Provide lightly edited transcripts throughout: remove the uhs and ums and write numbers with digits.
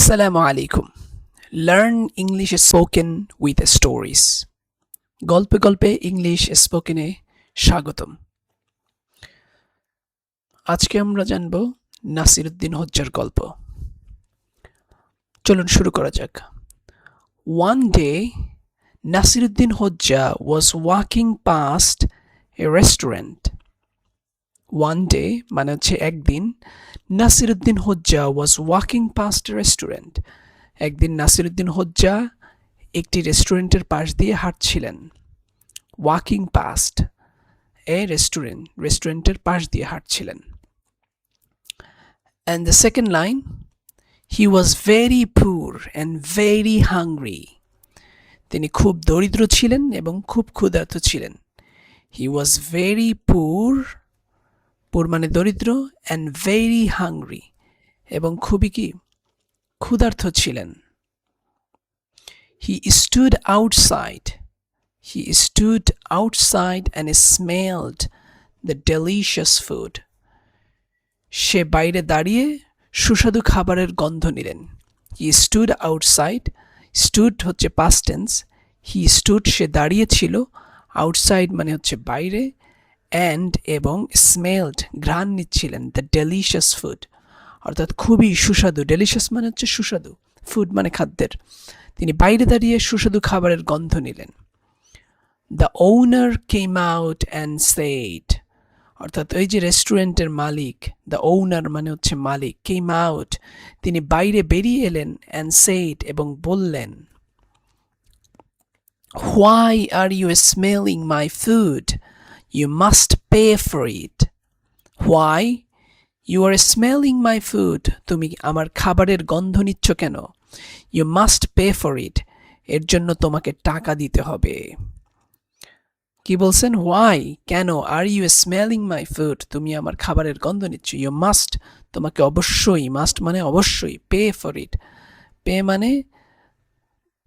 Assalamu alaikum. Learn English spoken with stories. গল্পে গল্পে English স্পোকেনে স্বাগতম। আজকে আমরা জানব নাসিরুদ্দিন হোজ্জার গল্প। চলুন শুরু করা যাক। One day, Nasiruddin Hodja was walking past a restaurant. One day মানে হচ্ছে একদিন, Nasiruddin Hodja was walking past a restaurant. একদিন নাসিরুদ্দিন হোজ্জা একটি রেস্টুরেন্টের পাশ দিয়ে হাঁটছিলেন। ওয়াকিং পাস্ট এ রেস্টুরেন্টের পাশ দিয়ে হাঁটছিলেন। And the second line, he was very poor and very hungry. তিনি খুব দরিদ্র ছিলেন এবং খুব ক্ষুধার্ত ছিলেন। He was very poor মানে দরিদ্র, and very hungry এবং খুবই কি ক্ষুধার্ত ছিলেন। He stood outside and smelled the delicious food. সে বাইরে দাঁড়িয়ে সুস্বাদু খাবারের গন্ধ নিলেন। He stood outside, stood হচ্ছে past tense, he stood সে দাঁড়িয়ে ছিল, outside মানে হচ্ছে বাইরে, and এবং smelled ঘ্রাণ নিচ্ছিলেন the delicious food, অর্থাৎ খুবই সুস্বাদু। delicious মানে হচ্ছে সুস্বাদু, ফুড মানে খাদ্যের। তিনি বাইরে দাঁড়িয়ে সুস্বাদু খাবারের গন্ধ নিলেন। The owner came out and said, অর্থাৎ ওই যে রেস্টুরেন্টের মালিক, the owner মানে হচ্ছে মালিক, came out তিনি বাইরে বেরিয়ে এলেন, and said এবং বললেন, Why are you smelling my food? You must pay for it. Why? You are smelling my food. তুমি আমার খাবারের গন্ধ নিচ্ছ কেন? You must pay for it. এর জন্য তোমাকে টাকা দিতে হবে। কি বলছেন? Why? কেন? Are you smelling my food? তুমি আমার খাবারের গন্ধ নিচ্ছ। You must তোমাকে অবশ্যই, must মানে অবশ্যই, pay for it. pay মানে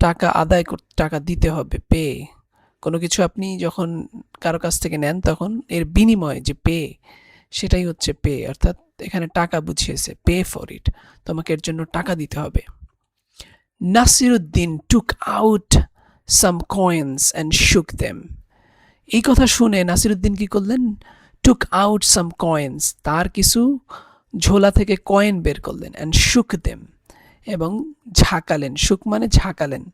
টাকা আদায় করতে, টাকা দিতে হবে। pay কোনো কিছু আপনি যখন কারো কাছ থেকে নেন তখন এর বিনিময়ে যে পে, সেটাই হচ্ছে পে, অর্থাৎ এখানে টাকা বুঝিয়েছে, পে ফর ইট, তোমাকে এর জন্য টাকা দিতে হবে। Nasiruddin took out some coins and shook them. এই কথা শুনে নাসিরুদ্দিন কি করলেন? took out some coins, তার কিছু ঝোলা থেকে কয়েন বের করলেন, and shook them এবং ঝাঁকালেন। shook মানে ঝাঁকালেন,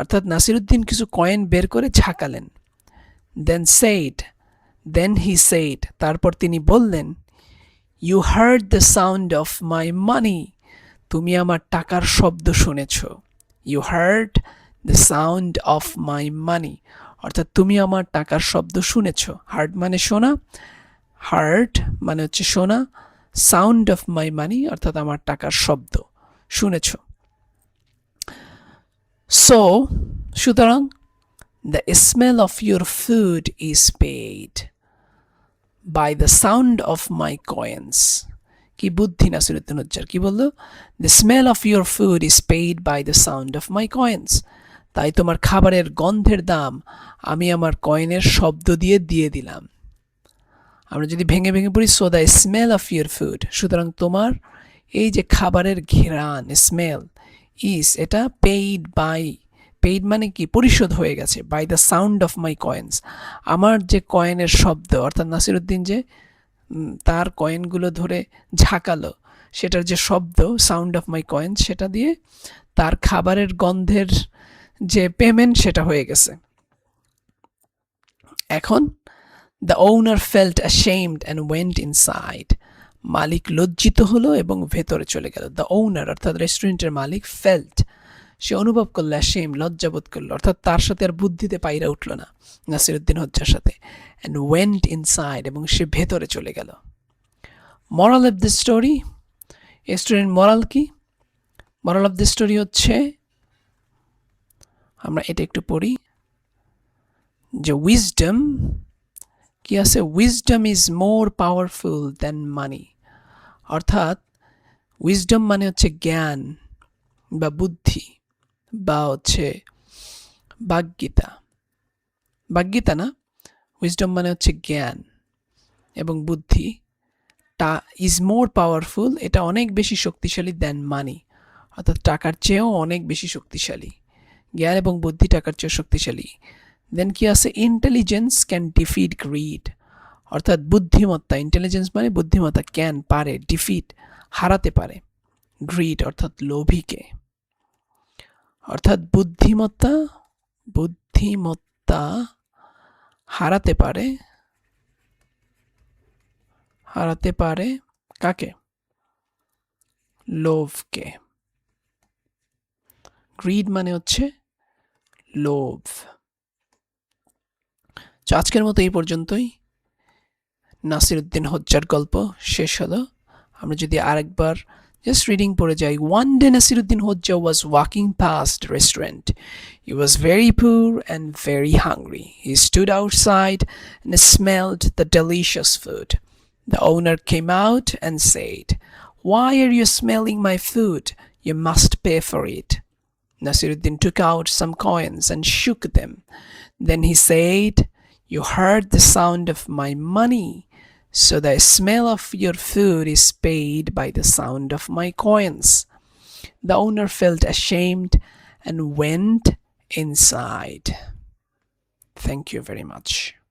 অর্থাৎ নাসিরুদ্দিন কিছু কয়েন বের করে ঝাঁকালেন। then he said তারপর তিনি বললেন, You heard the sound of my money. তুমি আমার টাকার শব্দ শুনেছ। You heard the sound of my money, অর্থাৎ তুমি আমার টাকার শব্দ শুনেছ। heard মানে শোনা, heard মানে হচ্ছে শোনা, sound of my money অর্থাৎ আমার টাকার শব্দ শুনেছ। So, সুতরাং, the smell of your food is paid by the sound of my coins. কি বুদ্ধি নাসিরুদ্দিন হোজ্জার, কি বললো? The smell of your food is paid by the sound of my coins. তাই তোমার খাবারের গন্ধের দাম আমি আমার কয়েনের শব্দ দিয়ে দিলাম। আমরা যদি ভেঙে ভেঙে পড়ি, so the smell of your food, সুতরাং তোমার এই যে খাবারের ঘ্রাণ, স্মেল, is এটা পেইড মানে কি পরিশোধ হয়ে গেছে, by the sound of my coins, আমার যে কয়েনের শব্দ, অর্থাৎ নাসিরুদ্দিন যে তার কয়েনগুলো ধরে ঝাঁকালো সেটার যে শব্দ, সাউন্ড অফ মাই কয়েন্স, সেটা দিয়ে তার খাবারের গন্ধের যে পেমেন্ট সেটা হয়ে গেছে। এখন the owner felt ashamed and went inside, মালিক লজ্জিত হলো এবং ভেতরে চলে গেল। দ্য ওনার অর্থাৎ রেস্টুরেন্টের মালিক, ফেল্ট সে অনুভব করলো, অ্যাশেম লজ্জাবোধ করলো, অর্থাৎ তার সাথে আর বুদ্ধিতে পাইরা উঠল না নাসিরুদ্দিন হোজ্জার সাথে, অ্যান্ড ওয়েন্ট ইনসাইড এবং সে ভেতরে চলে গেল। মরাল অফ দ্য স্টোরি, এই স্টোরির মরাল কি? মরাল অফ দ্য স্টোরি হচ্ছে, আমরা এটা একটু পড়ি, যে উইজডম কি আছে? Wisdom is more powerful than মানি, অর্থাৎ উইজডম মানে হচ্ছে জ্ঞান বা বুদ্ধি বা হচ্ছে বাগ্যিতা না, উইজডম মানে হচ্ছে জ্ঞান এবং বুদ্ধি, ইজ মোর পাওয়ারফুল, এটা অনেক বেশি শক্তিশালী, দ্যান মানি, অর্থাৎ টাকার চেয়েও অনেক বেশি শক্তিশালী। জ্ঞান এবং বুদ্ধি টাকার চেয়ে শক্তিশালী। দেন কি আছে, ইন্টেলিজেন্স ক্যান ডিফিট গ্রিড, অর্থাৎ বুদ্ধিমত্তা, ইন্টেলিজেন্স মানে বুদ্ধিমত্তা, ক্যান পারে, ডিফিট হারাতে পারে, গ্রিড অর্থাৎ লোভীকে। অর্থাৎ বুদ্ধিমত্তা বুদ্ধিমত্তা হারাতে পারে কাকে? লোভকে। গ্রিড মানে হচ্ছে লোভ। তো আজকের মতো এই পর্যন্তই। নাসিরুদ্দিন হোজ্জার গল্প শেষ হলো। আমরা যদি আরেকবার জাস্ট রিডিং পড়ে যাই। One day Nasiruddin Hodja was walking past a restaurant. He was very poor and very hungry. He stood outside and smelled the delicious food. The owner came out and said, "Why are you smelling my food? You must pay for it." Nasiruddin took out some coins and shook them. Then he said, "You heard the sound of my money, so the smell of your food is paid by the sound of my coins." The owner felt ashamed and went inside. Thank you very much.